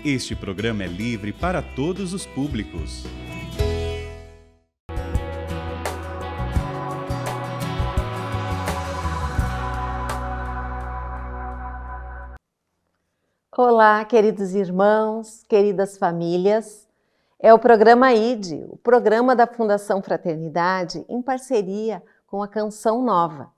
Este programa é livre para todos os públicos. Olá, queridos irmãos, queridas famílias. É o programa ID, o programa da Fundação Fraternidade, em parceria com a Canção Nova.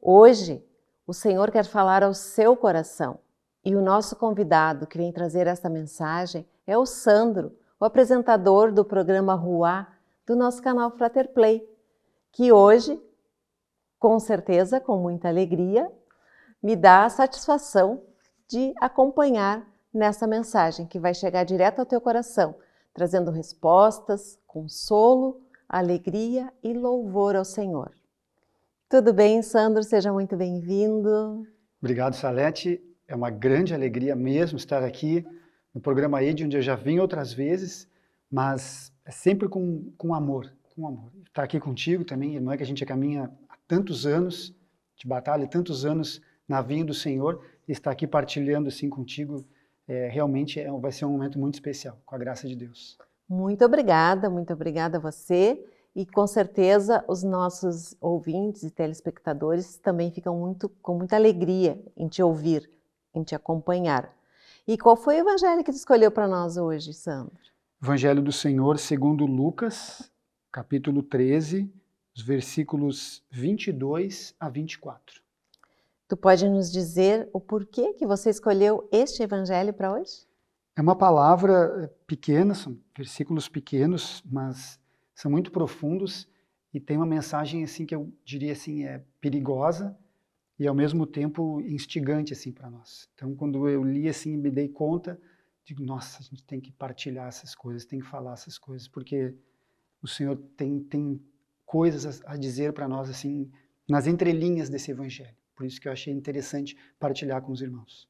Hoje, o Senhor quer falar ao seu coração. E o nosso convidado que vem trazer esta mensagem é o Sandro, o apresentador do programa Ruá do nosso canal Frater Play, que hoje, com certeza, com muita alegria, me dá a satisfação de acompanhar nessa mensagem que vai chegar direto ao teu coração, trazendo respostas, consolo, alegria e louvor ao Senhor. Tudo bem, Sandro? Seja muito bem-vindo. Obrigado, Salete. É uma grande alegria mesmo estar aqui no programa ID, onde eu já vim outras vezes, mas é sempre com amor, com amor. Estar aqui contigo também, irmã, que a gente caminha há tantos anos de batalha, tantos anos na vinha do Senhor, e estar aqui partilhando assim contigo, realmente vai ser um momento muito especial, com a graça de Deus. Muito obrigada a você. E com certeza os nossos ouvintes e telespectadores também ficam com muita alegria em te ouvir, em te acompanhar. E qual foi o evangelho que tu escolheu para nós hoje, Sandro? Evangelho do Senhor segundo Lucas, capítulo 13, os versículos 22 a 24. Tu pode nos dizer o porquê que você escolheu este evangelho para hoje? É uma palavra pequena, são versículos pequenos, mas são muito profundos e tem uma mensagem assim que eu diria assim perigosa e ao mesmo tempo instigante assim para nós. Então, quando eu li assim, me dei conta, digo, nossa, a gente tem que partilhar essas coisas, tem que falar essas coisas, porque o Senhor tem coisas a dizer para nós assim nas entrelinhas desse evangelho. Por isso que eu achei interessante partilhar com os irmãos.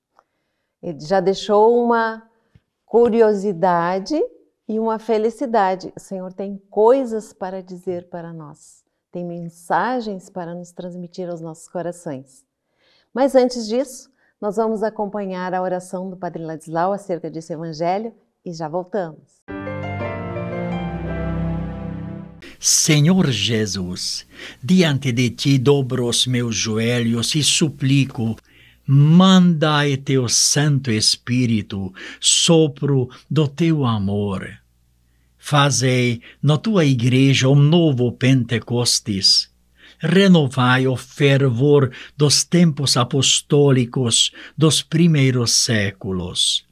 Ele já deixou uma curiosidade e uma felicidade. O Senhor tem coisas para dizer para nós, tem mensagens para nos transmitir aos nossos corações. Mas antes disso, nós vamos acompanhar a oração do Padre Ladislau acerca desse evangelho e já voltamos. Senhor Jesus, diante de ti dobro os meus joelhos e suplico, mandai teu Santo Espírito, sopro do teu amor. Fazei na tua igreja um novo Pentecostes. Renovai o fervor dos tempos apostólicos dos primeiros séculos.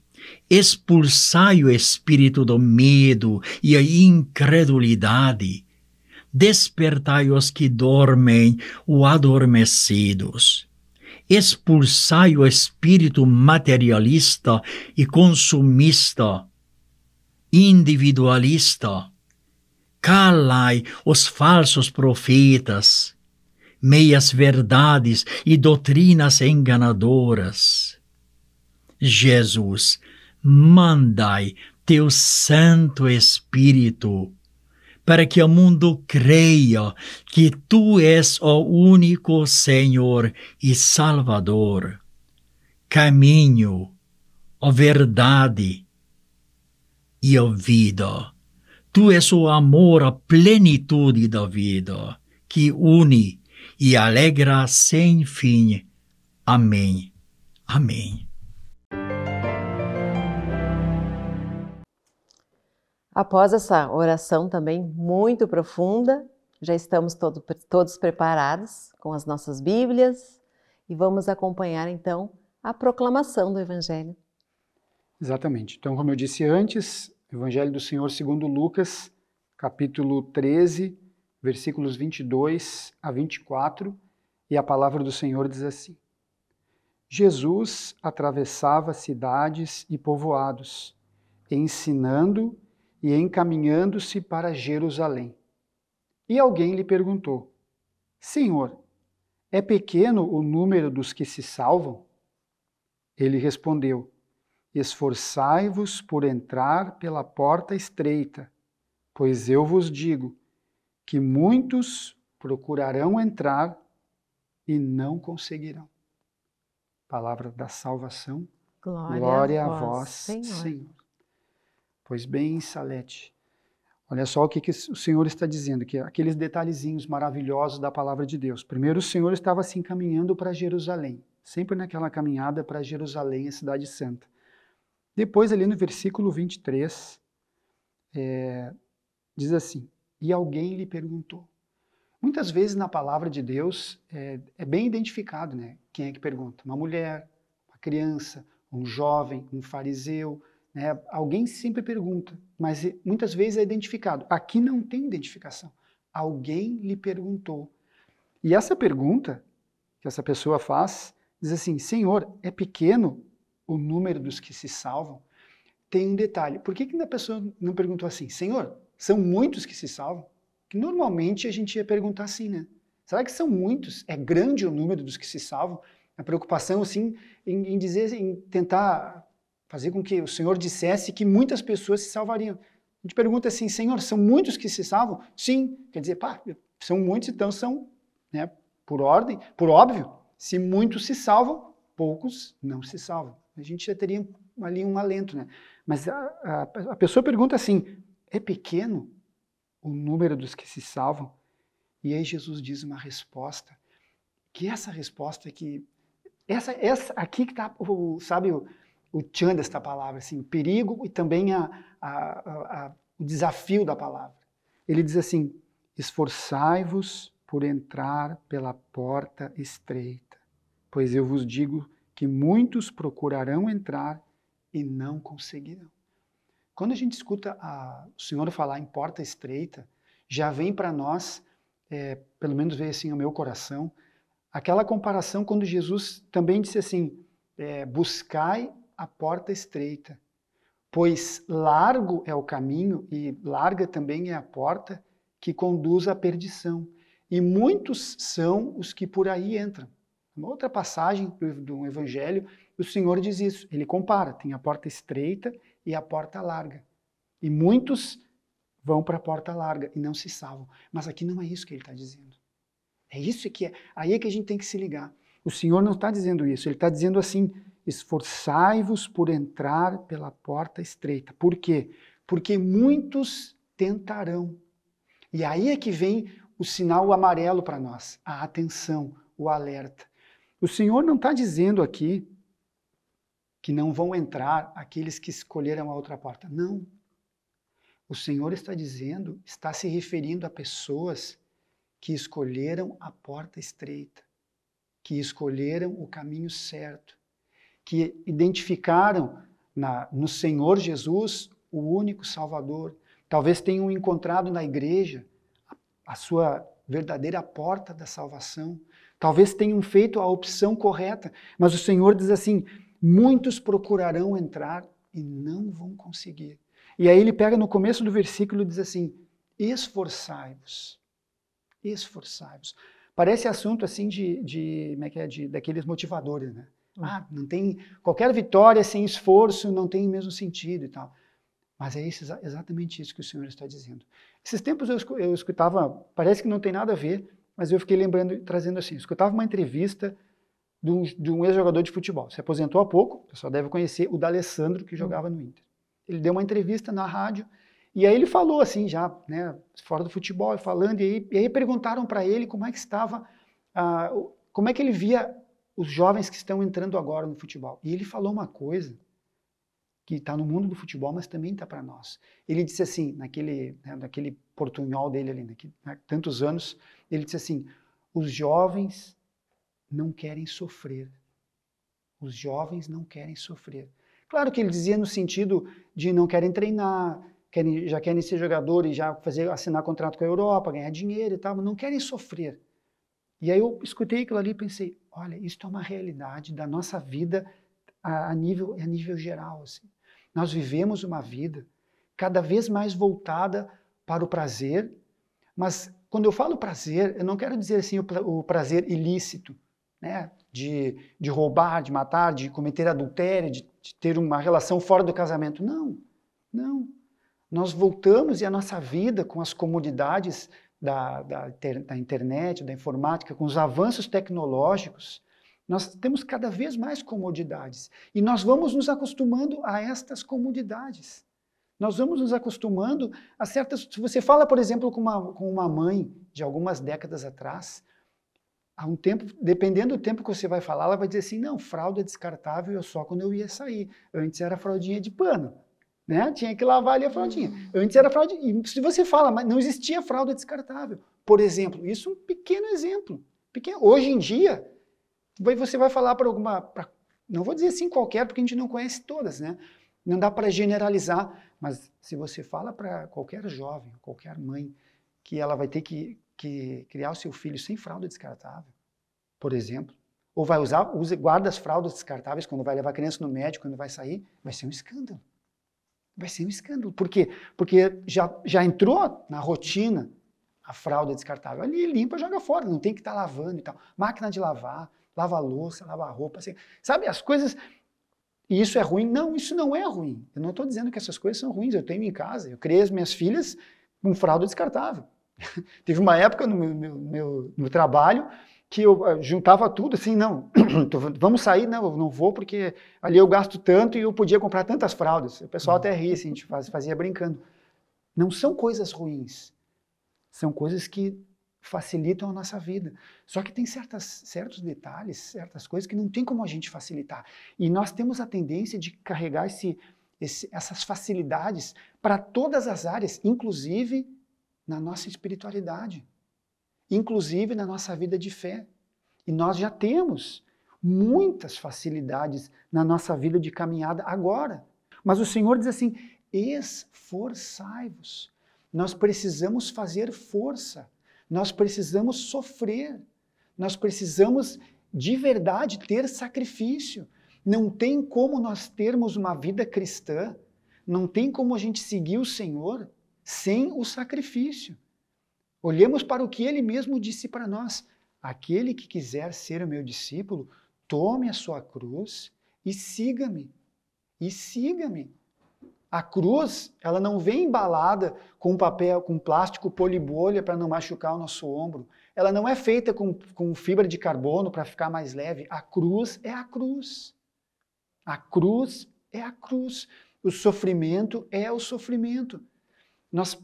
Expulsai o espírito do medo e a incredulidade. Despertai os que dormem ou adormecidos. Expulsai o espírito materialista e consumista, individualista. Calai os falsos profetas, meias verdades e doutrinas enganadoras. Jesus, mandai teu Santo Espírito, para que o mundo creia que tu és o único Senhor e Salvador, caminho, a verdade e a vida. Tu és o amor, a plenitude da vida, que une e alegra sem fim. Amém. Amém. Após essa oração também muito profunda, já estamos todos preparados com as nossas Bíblias e vamos acompanhar então a proclamação do Evangelho. Exatamente. Então, como eu disse antes, Evangelho do Senhor segundo Lucas, capítulo 13, versículos 22 a 24, e a palavra do Senhor diz assim: Jesus atravessava cidades e povoados, ensinando e encaminhando-se para Jerusalém. E alguém lhe perguntou: Senhor, é pequeno o número dos que se salvam? Ele respondeu: Esforçai-vos por entrar pela porta estreita, pois eu vos digo que muitos procurarão entrar e não conseguirão. Palavra da salvação. Glória a vós, Senhor. Pois bem, Salete, olha só o que o Senhor está dizendo, que aqueles detalhezinhos maravilhosos da palavra de Deus. Primeiro, o Senhor estava se encaminhando para Jerusalém, sempre naquela caminhada para Jerusalém, a cidade santa. Depois, ali no versículo 23, diz assim, e alguém lhe perguntou. Muitas vezes na palavra de Deus é bem identificado, né? Quem é que pergunta? Uma mulher, uma criança, um jovem, um fariseu, né? Alguém sempre pergunta, mas muitas vezes é identificado. Aqui não tem identificação. Alguém lhe perguntou. E essa pergunta que essa pessoa faz, diz assim, Senhor, é pequeno o número dos que se salvam? Tem um detalhe. Por que a pessoa não perguntou assim, Senhor, são muitos que se salvam? Que normalmente a gente ia perguntar assim, né? Será que são muitos? É grande o número dos que se salvam? A preocupação, assim, em dizer, em tentar fazer com que o Senhor dissesse que muitas pessoas se salvariam. A gente pergunta assim, Senhor, são muitos que se salvam? Sim. Quer dizer, são muitos, então são, né, por ordem, por óbvio, se muitos se salvam, poucos não se salvam. A gente já teria ali um alento, né? Mas a pessoa pergunta assim, é pequeno o número dos que se salvam? E aí Jesus diz uma resposta, que essa resposta que... Essa aqui que está, sabe, o tchan desta palavra, assim, o perigo e também o desafio da palavra. Ele diz assim, esforçai-vos por entrar pela porta estreita, pois eu vos digo que muitos procurarão entrar e não conseguirão. Quando a gente escuta o Senhor falar em porta estreita, já vem para nós, pelo menos veio assim ao meu coração, aquela comparação quando Jesus também disse assim, buscai a porta estreita, pois largo é o caminho e larga também é a porta que conduz à perdição. E muitos são os que por aí entram. Uma outra passagem do Evangelho, o Senhor diz isso. Ele compara, tem a porta estreita e a porta larga. E muitos vão para a porta larga e não se salvam. Mas aqui não é isso que ele está dizendo. É isso que é. Aí é que a gente tem que se ligar. O Senhor não está dizendo isso. Ele está dizendo assim, esforçai-vos por entrar pela porta estreita. Por quê? Porque muitos tentarão. E aí é que vem o sinal amarelo para nós, a atenção, o alerta. O Senhor não está dizendo aqui que não vão entrar aqueles que escolheram a outra porta. Não. O Senhor está dizendo, está se referindo a pessoas que escolheram a porta estreita, que escolheram o caminho certo, que identificaram no Senhor Jesus o único Salvador. Talvez tenham encontrado na igreja a sua verdadeira porta da salvação. Talvez tenham feito a opção correta, mas o Senhor diz assim, muitos procurarão entrar e não vão conseguir. E aí ele pega no começo do versículo e diz assim, esforçai-vos, esforçai-vos. Parece assunto assim daqueles motivadores, né? Não tem, qualquer vitória sem esforço não tem o mesmo sentido e tal. Mas é exatamente isso que o Senhor está dizendo. Esses tempos eu escutava, parece que não tem nada a ver, mas eu fiquei lembrando, trazendo assim, eu escutava uma entrevista de um ex-jogador de futebol. Se aposentou há pouco, o pessoal deve conhecer, o D'Alessandro, que jogava no Inter. Ele deu uma entrevista na rádio, e aí ele falou assim já, né, fora do futebol, falando, e aí perguntaram para ele como é que estava, como é que ele via os jovens que estão entrando agora no futebol. E ele falou uma coisa que está no mundo do futebol, mas também está para nós. Ele disse assim, naquele portunhol dele ali, tantos anos, ele disse assim, os jovens não querem sofrer. Os jovens não querem sofrer. Claro que ele dizia no sentido de não querem treinar, já querem ser jogadores, já assinar contrato com a Europa, ganhar dinheiro e tal, mas não querem sofrer. E aí eu escutei aquilo ali e pensei, olha, isso é uma realidade da nossa vida a nível geral, assim. Nós vivemos uma vida cada vez mais voltada para o prazer, mas quando eu falo prazer, eu não quero dizer assim o prazer ilícito, né? De roubar, de matar, de cometer adultério, de ter uma relação fora do casamento. Não, não. Nós voltamos e a nossa vida com as comodidades da internet, da informática, com os avanços tecnológicos, Nós temos cada vez mais comodidades. E nós vamos nos acostumando a estas comodidades. Nós vamos nos acostumando a certas... Se você fala, por exemplo, com uma mãe de algumas décadas atrás, há um tempo, dependendo do tempo que você vai falar, ela vai dizer assim, não, fralda descartável é só quando eu ia sair. Antes era fraldinha de pano, né? Tinha que lavar ali a fraldinha. Antes era fraldinha. E se você fala, mas não existia fralda descartável. Por exemplo, isso é um pequeno exemplo. Hoje em dia, você vai falar para alguma... não vou dizer assim qualquer, porque a gente não conhece todas, né? Não dá para generalizar, mas se você fala para qualquer jovem, qualquer mãe, que ela vai ter que criar o seu filho sem fralda descartável, por exemplo, ou vai guarda as fraldas descartáveis quando vai levar a criança no médico, quando vai sair, vai ser um escândalo. Vai ser um escândalo. Por quê? Porque já entrou na rotina a fralda descartável. Ali limpa, joga fora, não tem que estar lavando e tal. Máquina de lavar, lava a louça, lava a roupa, assim, sabe, as coisas... E isso é ruim? Não, isso não é ruim. Eu não estou dizendo que essas coisas são ruins. Eu tenho em casa, eu criei as minhas filhas com fralda descartável. Teve uma época no meu trabalho que eu juntava tudo assim, não, vamos sair, não, eu não vou porque ali eu gasto tanto e eu podia comprar tantas fraldas. O pessoal até ria, assim, a gente fazia brincando. Não são coisas ruins, são coisas que facilitam a nossa vida. Só que tem certos detalhes, certas coisas que não tem como a gente facilitar. E nós temos a tendência de carregar essas facilidades para todas as áreas, inclusive na nossa espiritualidade, inclusive na nossa vida de fé. E nós já temos muitas facilidades na nossa vida de caminhada agora. Mas o Senhor diz assim, esforçai-vos. Nós precisamos fazer força. Nós precisamos sofrer, nós precisamos de verdade ter sacrifício. Não tem como nós termos uma vida cristã, não tem como a gente seguir o Senhor sem o sacrifício. Olhemos para o que Ele mesmo disse para nós. Aquele que quiser ser o meu discípulo, tome a sua cruz e siga-me. E siga-me. A cruz, ela não vem embalada com papel, com plástico polibolha para não machucar o nosso ombro. Ela não é feita com fibra de carbono para ficar mais leve. A cruz é a cruz. A cruz é a cruz. O sofrimento é o sofrimento. Nós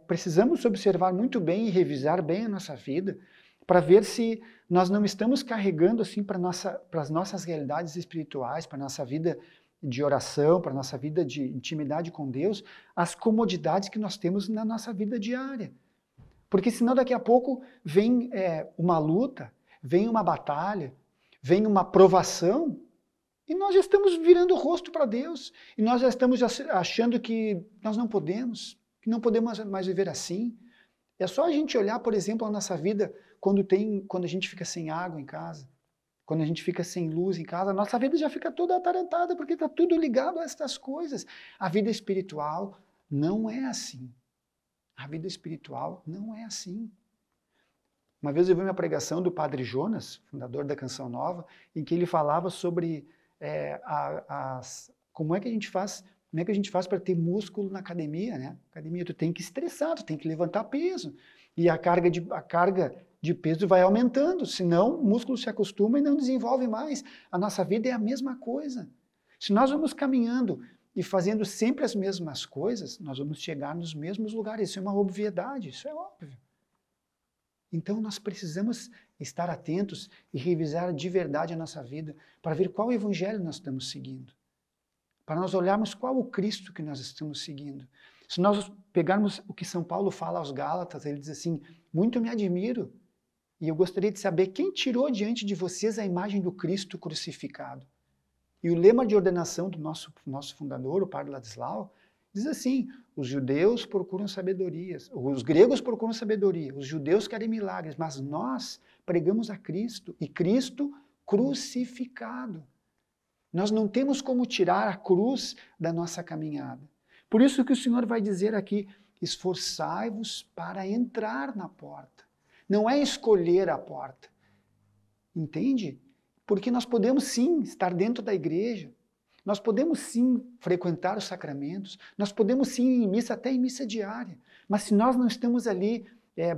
precisamos observar muito bem e revisar bem a nossa vida para ver se nós não estamos carregando assim para as nossas realidades espirituais, para a nossa vida de oração, para a nossa vida de intimidade com Deus, as comodidades que nós temos na nossa vida diária. Porque senão daqui a pouco vem uma luta, vem uma batalha, vem uma provação, e nós já estamos virando o rosto para Deus, e nós já estamos achando que nós não podemos, que não podemos mais viver assim. É só a gente olhar, por exemplo, a nossa vida quando a gente fica sem água em casa, quando a gente fica sem luz em casa, a nossa vida já fica toda atarantada, porque está tudo ligado a estas coisas. A vida espiritual não é assim. A vida espiritual não é assim. Uma vez eu vi uma pregação do Padre Jonas, fundador da Canção Nova, em que ele falava sobre como é que a gente faz para ter músculo na academia, né? Academia, tu tem que estressar, tu tem que levantar peso. E a carga de peso vai aumentando, senão o músculo se acostuma e não desenvolve mais. A nossa vida é a mesma coisa. Se nós vamos caminhando e fazendo sempre as mesmas coisas, nós vamos chegar nos mesmos lugares. Isso é uma obviedade, isso é óbvio. Então nós precisamos estar atentos e revisar de verdade a nossa vida para ver qual evangelho nós estamos seguindo. Para nós olharmos qual o Cristo que nós estamos seguindo. Se nós pegarmos o que São Paulo fala aos Gálatas, ele diz assim, muito me admiro, e eu gostaria de saber quem tirou diante de vocês a imagem do Cristo crucificado. E o lema de ordenação do nosso fundador, o Padre Ladislau, diz assim, os judeus procuram sabedoria, os gregos procuram sabedoria, os judeus querem milagres, mas nós pregamos a Cristo, e Cristo crucificado. Nós não temos como tirar a cruz da nossa caminhada. Por isso que o Senhor vai dizer aqui, esforçai-vos para entrar na porta. Não é escolher a porta. Entende? Porque nós podemos sim estar dentro da igreja, nós podemos sim frequentar os sacramentos, nós podemos sim ir em missa, até em missa diária. Mas se nós não estamos ali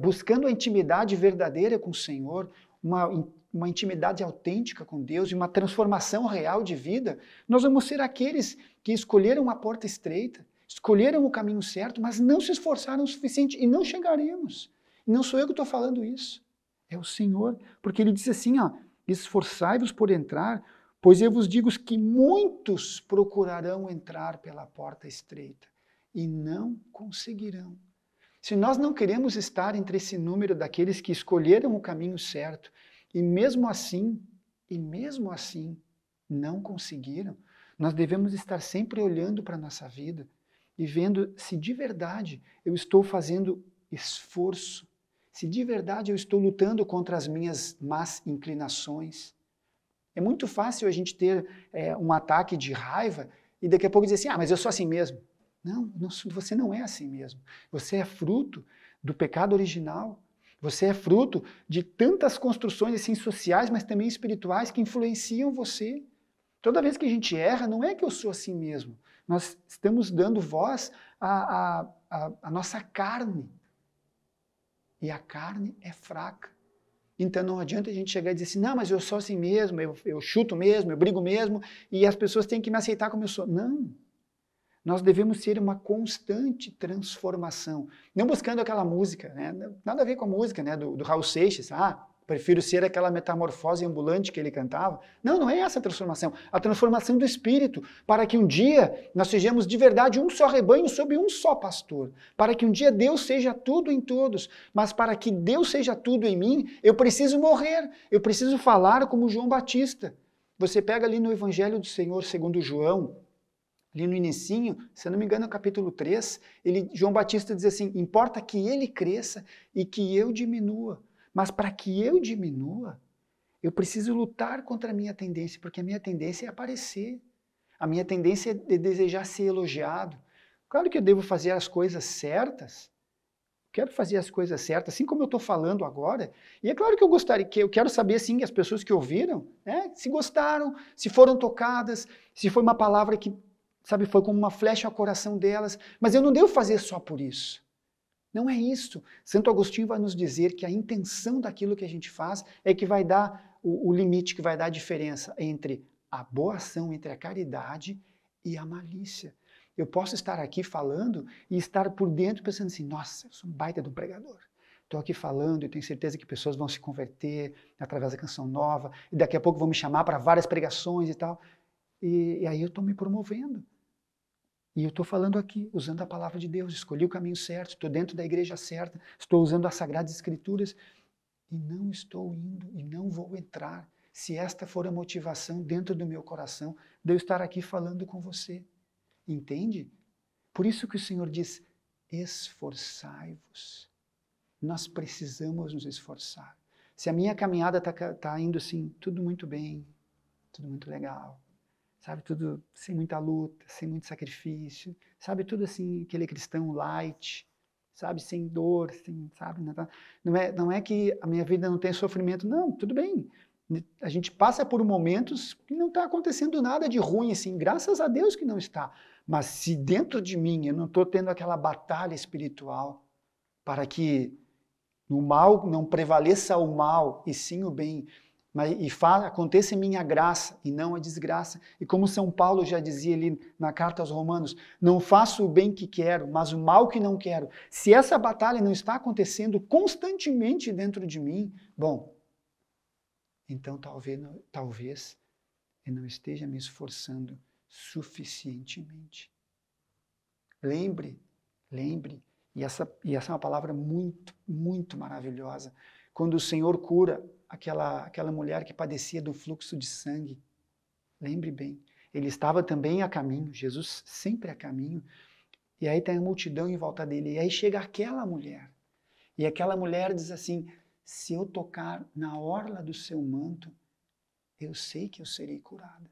buscando a intimidade verdadeira com o Senhor, uma intimidade autêntica com Deus e uma transformação real de vida, nós vamos ser aqueles que escolheram a porta estreita, escolheram o caminho certo, mas não se esforçaram o suficiente e não chegaremos. E não sou eu que estou falando isso, é o Senhor, porque Ele diz assim, ó, esforçai-vos por entrar, pois eu vos digo que muitos procurarão entrar pela porta estreita e não conseguirão. Se nós não queremos estar entre esse número daqueles que escolheram o caminho certo e mesmo assim não conseguiram, nós devemos estar sempre olhando para a nossa vida e vendo se de verdade eu estou fazendo esforço, se de verdade eu estou lutando contra as minhas más inclinações. É muito fácil a gente ter um ataque de raiva e daqui a pouco dizer assim, mas eu sou assim mesmo. Não, você não é assim mesmo. Você é fruto do pecado original. Você é fruto de tantas construções assim, sociais, mas também espirituais que influenciam você. Toda vez que a gente erra, não é que eu sou assim mesmo. Nós estamos dando voz à nossa carne. E a carne é fraca. Então não adianta a gente chegar e dizer assim, não, mas eu sou assim mesmo, eu chuto mesmo, eu brigo mesmo, e as pessoas têm que me aceitar como eu sou. Não. Nós devemos ser uma constante transformação. Não buscando aquela música, né? Nada a ver com a música, né? do Raul Seixas. Prefiro ser aquela metamorfose ambulante que ele cantava. Não, não é essa a transformação. A transformação do Espírito, para que um dia nós sejamos de verdade um só rebanho sob um só pastor. Para que um dia Deus seja tudo em todos. Mas para que Deus seja tudo em mim, eu preciso morrer. Eu preciso falar como João Batista. Você pega ali no Evangelho do Senhor, segundo João, ali no inicinho, se eu não me engano, no capítulo 3, João Batista diz assim, importa que ele cresça e que eu diminua. Mas para que eu diminua, eu preciso lutar contra a minha tendência, porque a minha tendência é aparecer. A minha tendência é desejar ser elogiado. Claro que eu devo fazer as coisas certas. Quero fazer as coisas certas, assim como eu estou falando agora. E é claro que eu quero saber assim, as pessoas que ouviram, né, se gostaram, se foram tocadas, se foi uma palavra que, sabe, foi como uma flecha ao coração delas. Mas eu não devo fazer só por isso. Não é isso. Santo Agostinho vai nos dizer que a intenção daquilo que a gente faz é que vai dar o limite, que vai dar a diferença entre a boa ação, entre a caridade e a malícia. Eu posso estar aqui falando e estar por dentro pensando assim, nossa, eu sou um baita de um pregador. Estou aqui falando e tenho certeza que pessoas vão se converter através da canção nova e daqui a pouco vão me chamar para várias pregações e tal. E aí eu estou me promovendo. E eu estou falando aqui, usando a palavra de Deus, escolhi o caminho certo, estou dentro da igreja certa, estou usando as Sagradas Escrituras e não estou indo e não vou entrar se esta for a motivação dentro do meu coração de eu estar aqui falando com você. Entende? Por isso que o Senhor diz, esforçai-vos. Nós precisamos nos esforçar. Se a minha caminhada está indo assim, tudo muito bem, tudo muito legal, sabe, tudo sem muita luta, sem muito sacrifício, sabe, tudo assim, aquele cristão light, sabe, sem dor, sem, sabe, não é que a minha vida não tem sofrimento, não, tudo bem, a gente passa por momentos que não está acontecendo nada de ruim, assim, graças a Deus que não está, mas se dentro de mim eu não estou tendo aquela batalha espiritual para que no mal não prevaleça o mal e sim o bem, aconteça em minha graça e não a desgraça. E como São Paulo já dizia ali na carta aos Romanos, não faço o bem que quero, mas o mal que não quero. Se essa batalha não está acontecendo constantemente dentro de mim, bom, então talvez eu não esteja me esforçando suficientemente. Lembre, e essa é uma palavra muito, muito maravilhosa, quando o Senhor cura aquela mulher que padecia do fluxo de sangue. Lembre bem, ele estava também a caminho, Jesus sempre a caminho, e aí tem a multidão em volta dele, e aí chega aquela mulher, e aquela mulher diz assim, se eu tocar na orla do seu manto, eu sei que eu serei curada.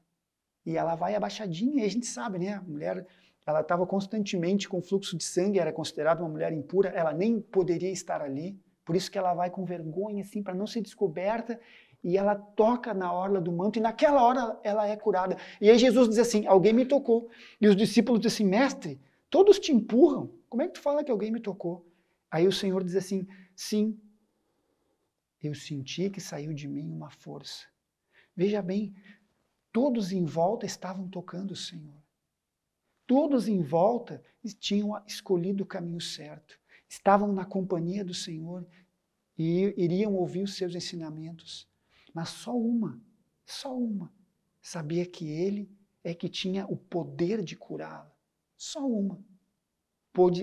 E ela vai abaixadinha, e a gente sabe, né, a mulher, ela estava constantemente com fluxo de sangue, era considerada uma mulher impura, ela nem poderia estar ali, por isso que ela vai com vergonha, assim, para não ser descoberta, e ela toca na orla do manto, e naquela hora ela é curada. E aí Jesus diz assim, alguém me tocou. E os discípulos dizem assim, mestre, todos te empurram, como é que tu fala que alguém me tocou? Aí o Senhor diz assim, sim, eu senti que saiu de mim uma força. Veja bem, todos em volta estavam tocando o Senhor. Todos em volta tinham escolhido o caminho certo. Estavam na companhia do Senhor e iriam ouvir os seus ensinamentos. Mas só uma, sabia que Ele é que tinha o poder de curá-la. Só uma.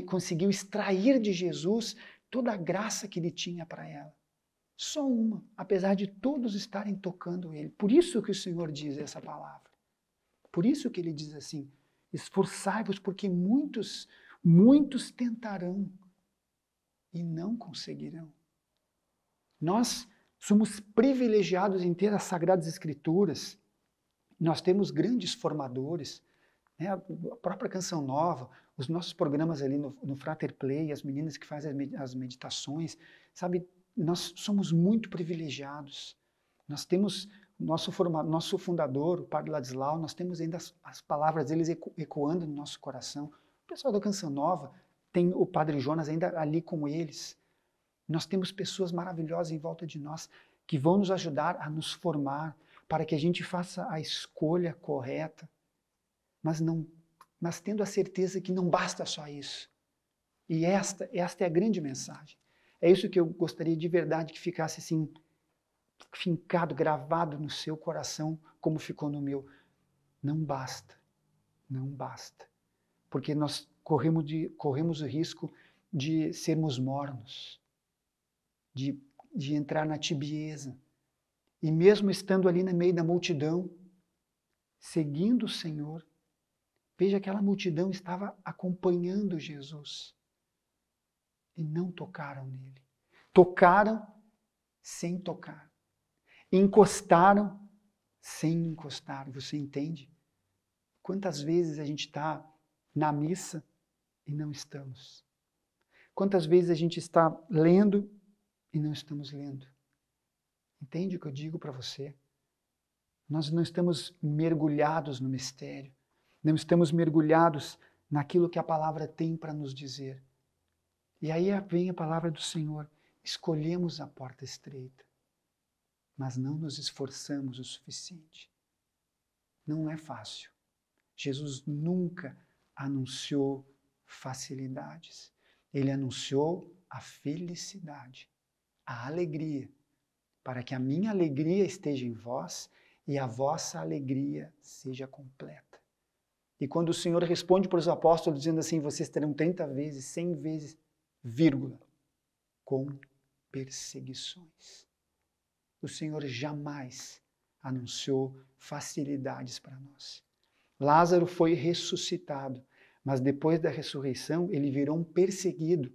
Conseguiu extrair de Jesus toda a graça que Ele tinha para ela. Só uma, apesar de todos estarem tocando Ele. Por isso que o Senhor diz essa palavra. Por isso que Ele diz assim, esforçai-vos porque muitos tentarão e não conseguirão. Nós somos privilegiados em ter as Sagradas Escrituras. Nós temos grandes formadores, né? A própria Canção Nova, os nossos programas ali no Frater Play, as meninas que fazem as meditações, sabe? Nós somos muito privilegiados. Nós temos nosso fundador, o Padre Ladislau, nós temos ainda as palavras deles ecoando no nosso coração. O pessoal da Canção Nova tem o Padre Jonas ainda ali com eles. Nós temos pessoas maravilhosas em volta de nós que vão nos ajudar a nos formar para que a gente faça a escolha correta, mas tendo a certeza que não basta só isso. E esta é a grande mensagem. É isso que eu gostaria de verdade que ficasse assim, fincado, gravado no seu coração, como ficou no meu. Não basta. Porque nós corremos o risco de sermos mornos, de entrar na tibieza. E mesmo estando ali no meio da multidão, seguindo o Senhor, veja, aquela multidão estava acompanhando Jesus. E não tocaram nele. Tocaram sem tocar. Encostaram sem encostar. Você entende? Quantas vezes a gente está na missa e não estamos? Quantas vezes a gente está lendo e não estamos lendo? Entende o que eu digo para você? Nós não estamos mergulhados no mistério. Não estamos mergulhados naquilo que a palavra tem para nos dizer. E aí vem a palavra do Senhor. Escolhemos a porta estreita, mas não nos esforçamos o suficiente. Não é fácil. Jesus nunca anunciou facilidades. Ele anunciou a felicidade, a alegria, para que a minha alegria esteja em vós e a vossa alegria seja completa. E quando o Senhor responde para os apóstolos dizendo assim, vocês terão 30 vezes, 100 vezes, vírgula, com perseguições. O Senhor jamais anunciou facilidades para nós. Lázaro foi ressuscitado, mas depois da ressurreição ele virou um perseguido,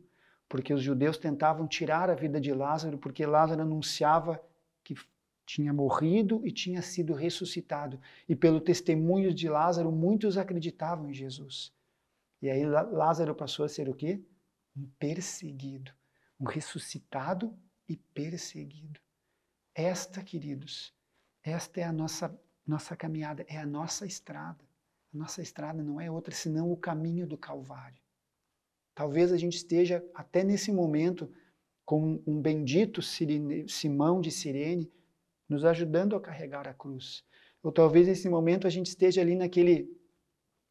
porque os judeus tentavam tirar a vida de Lázaro, porque Lázaro anunciava que tinha morrido e tinha sido ressuscitado. E pelo testemunho de Lázaro, muitos acreditavam em Jesus. E aí Lázaro passou a ser o quê? Um perseguido, um ressuscitado e perseguido. Esta, queridos, esta é a nossa caminhada, é a nossa estrada. A nossa estrada não é outra senão o caminho do Calvário. Talvez a gente esteja até nesse momento com um bendito Simão de Cirene nos ajudando a carregar a cruz. Ou talvez nesse momento a gente esteja ali naquele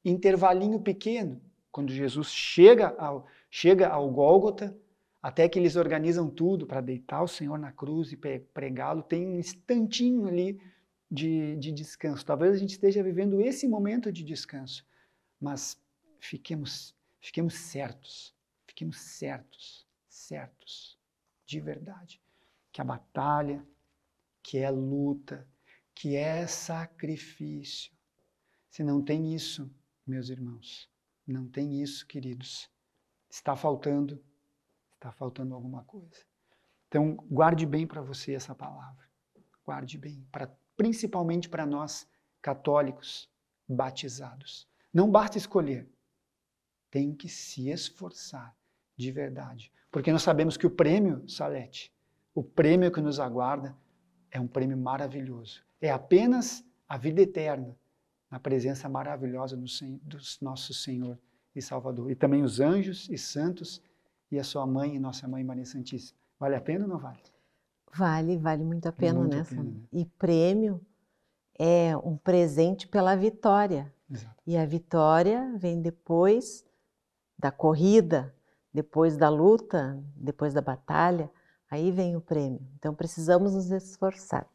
intervalinho pequeno, quando Jesus chega ao Gólgota, até que eles organizam tudo para deitar o Senhor na cruz e pregá-lo, tem um instantinho ali de descanso. Talvez a gente esteja vivendo esse momento de descanso, mas fiquemos certos, de verdade, que a batalha, que é luta, que é sacrifício. Se não tem isso, meus irmãos, não tem isso, queridos, está faltando alguma coisa. Então, guarde bem para você essa palavra. Guarde bem, principalmente para nós católicos batizados. Não basta escolher, tem que se esforçar de verdade. Porque nós sabemos que o prêmio, Salete, o prêmio que nos aguarda é um prêmio maravilhoso. É apenas a vida eterna na presença maravilhosa do nosso Senhor e Salvador. E também os anjos e santos e a sua mãe e nossa mãe Maria Santíssima. Vale a pena ou não vale? Vale muito a pena, Muito né, a pena, Sandro? né? E prêmio é um presente pela vitória. Exato. E a vitória vem depois da corrida, depois da luta, depois da batalha. Aí vem o prêmio. Então precisamos nos esforçar.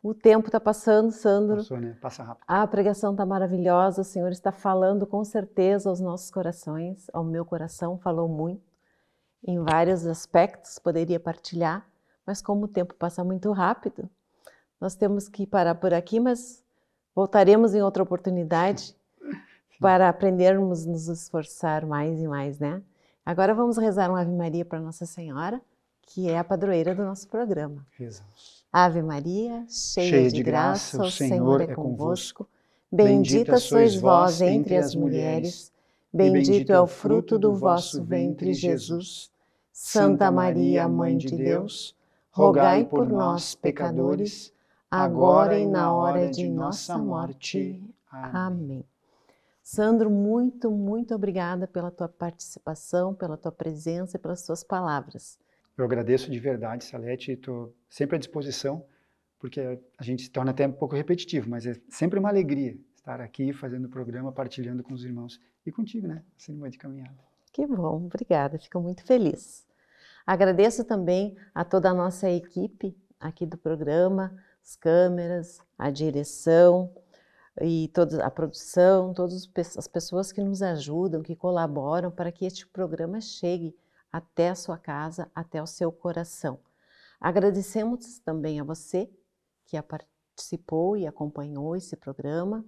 O tempo está passando, Sandro. Passou, né? Passa rápido. A pregação está maravilhosa. O Senhor está falando com certeza aos nossos corações. Ao meu coração falou muito. Em vários aspectos, poderia partilhar. Mas como o tempo passa muito rápido, nós temos que parar por aqui, mas voltaremos em outra oportunidade para aprendermos nos esforçar mais e mais, né? Agora vamos rezar uma Ave Maria para Nossa Senhora, que é a padroeira do nosso programa. Rezamos. Ave Maria, cheia de graça, o Senhor é convosco. Bendita sois vós entre as mulheres, bendito é o fruto do vosso ventre, Jesus. Santa Maria, Mãe de Deus, rogai por nós, pecadores, agora e na hora de nossa morte. Amém. Sandro, muito obrigada pela tua participação, pela tua presença e pelas tuas palavras. Eu agradeço de verdade, Salete, estou sempre à disposição, porque a gente se torna até um pouco repetitivo, mas é sempre uma alegria estar aqui fazendo o programa, partilhando com os irmãos e contigo, né? Assim, numa de caminhada. Que bom, obrigada, fico muito feliz. Agradeço também a toda a nossa equipe aqui do programa, as câmeras, a direção e toda a produção, todas as pessoas que nos ajudam, que colaboram para que este programa chegue até a sua casa, até o seu coração. Agradecemos também a você que participou e acompanhou esse programa.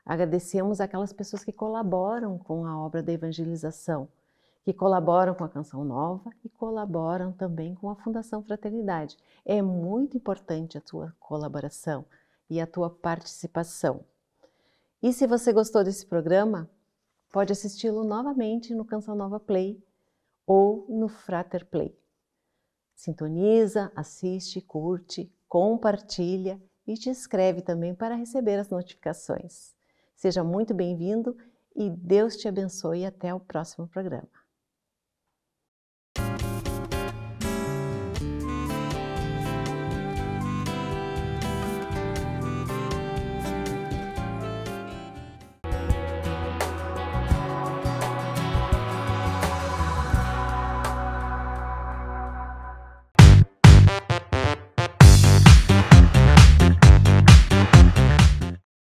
Agradecemos aquelas pessoas que colaboram com a obra da evangelização, que colaboram com a Canção Nova e colaboram também com a Fundação Fraternidade. É muito importante a tua colaboração e a tua participação. E se você gostou desse programa, pode assisti-lo novamente no Canção Nova Play ou no Frater Play. Sintoniza, assiste, curte, compartilha e te inscreve também para receber as notificações. Seja muito bem-vindo e Deus te abençoe até o próximo programa.